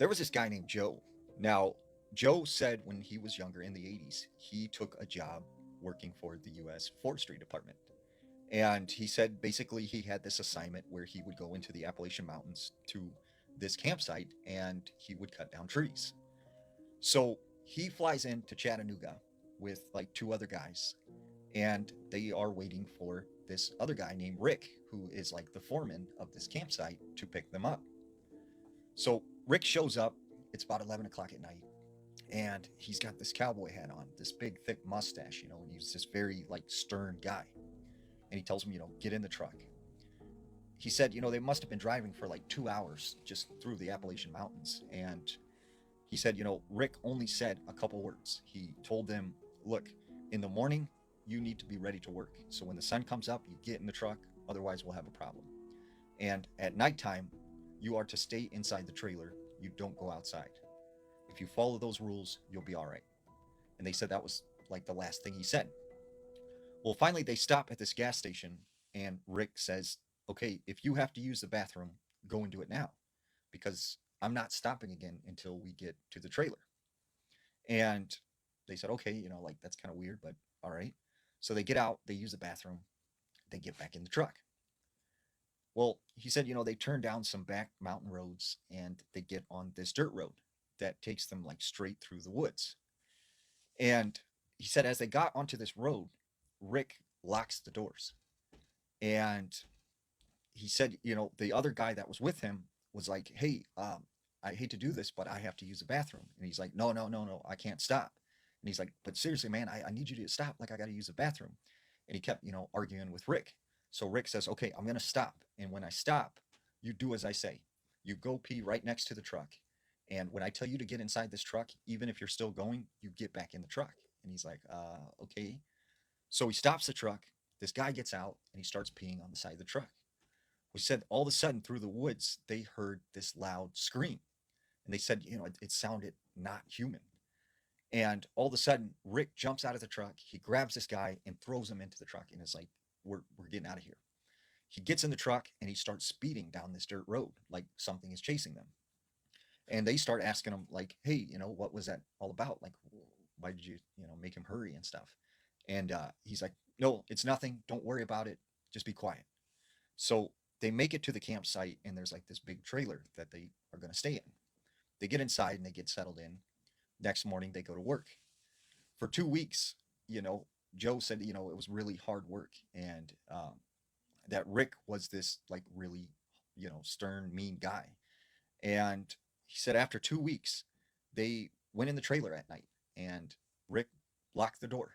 There was this guy named Joe. Now, Joe said when he was younger in the 80s, he took a job working for the US Forestry Department. And he said basically he had this assignment where he would go into the Appalachian Mountains to this campsite and he would cut down trees. So he flies into Chattanooga with like two other guys, and they are waiting for this other guy named Rick, who is like the foreman of this campsite, to pick them up. So Rick shows up. It's about 11 o'clock at night, and he's got this cowboy hat on, this big, thick mustache, and he's this very, like, stern guy. And he tells him, get in the truck. He said, they must have been driving for like 2 hours just through the Appalachian Mountains. And he said, Rick only said a couple words. He told them, look, in the morning, you need to be ready to work. So when the sun comes up, you get in the truck, otherwise, we'll have a problem. And at nighttime, you are to stay inside the trailer. You don't go outside. If you follow those rules, you'll be all right. And they said that was like the last thing he said. Well, finally, they stop at this gas station, and Rick says, okay, if you have to use the bathroom, go and do it now, because I'm not stopping again until we get to the trailer. And they said, okay, like that's kind of weird, but all right. So they get out, they use the bathroom, they get back in the truck. Well, he said, they turn down some back mountain roads and they get on this dirt road that takes them like straight through the woods. And he said, as they got onto this road, Rick locks the doors. And he said, the other guy that was with him was like, hey, I hate to do this, but I have to use the bathroom. And he's like, no, no, no, no, I can't stop. And he's like, but seriously, man, I need you to stop. Like, I got to use the bathroom. And he kept, arguing with Rick. So Rick says, okay, I'm going to stop. And when I stop, you do as I say. You go pee right next to the truck. And when I tell you to get inside this truck, even if you're still going, you get back in the truck. And he's like, okay. So he stops the truck. This guy gets out and he starts peeing on the side of the truck. We said all of a sudden through the woods, they heard this loud scream. And they said, it sounded not human. And all of a sudden, Rick jumps out of the truck. He grabs this guy and throws him into the truck. And it's like, we're getting out of here. He gets in the truck and he starts speeding down this dirt road like something is chasing them. And they start asking him, like, hey, what was that all about? Like, why did you, make him hurry and stuff? And he's like, no, it's nothing. Don't worry about it. Just be quiet. So they make it to the campsite and there's like this big trailer that they are going to stay in. They get inside and they get settled in. Next morning, they go to work. For 2 weeks, you know, Joe said, it was really hard work. And that Rick was this like really, stern, mean guy. And he said after 2 weeks, they went in the trailer at night and Rick locked the door.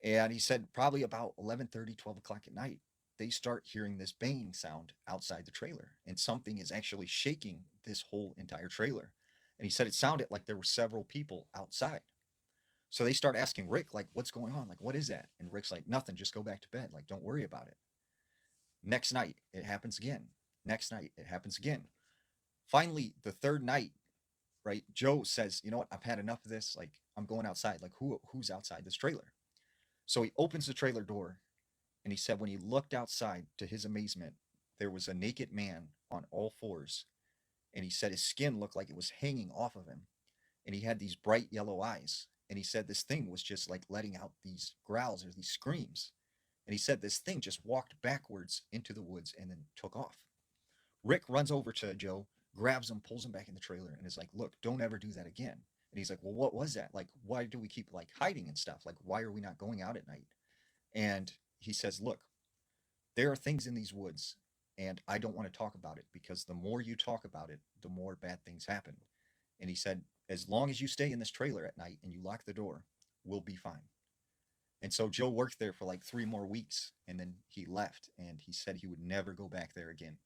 And he said probably about 11:30, 12 o'clock at night, they start hearing this banging sound outside the trailer. And something is actually shaking this whole entire trailer. And he said it sounded like there were several people outside. So they start asking Rick, like, what's going on? Like, what is that? And Rick's like, nothing, just go back to bed. Like, don't worry about it. Next night, it happens again. Next night, it happens again. Finally, the third night, right, Joe says, you know what, I've had enough of this. Like, I'm going outside. Like, who's outside this trailer? So he opens the trailer door and he said when he looked outside, to his amazement, there was a naked man on all fours. And he said his skin looked like it was hanging off of him. And he had these bright yellow eyes. And he said this thing was just like letting out these growls or these screams. And he said this thing just walked backwards into the woods and then took off. Rick runs over to Joe, grabs him, pulls him back in the trailer, and is like, look, don't ever do that again. And he's like, well, what was that? Like, why do we keep like hiding and stuff? Like, why are we not going out at night? And he says, look, there are things in these woods, and I don't want to talk about it because the more you talk about it, the more bad things happen. And he said, as long as you stay in this trailer at night and you lock the door, we'll be fine. And so Joe worked there for like 3 more weeks and then he left and he said he would never go back there again.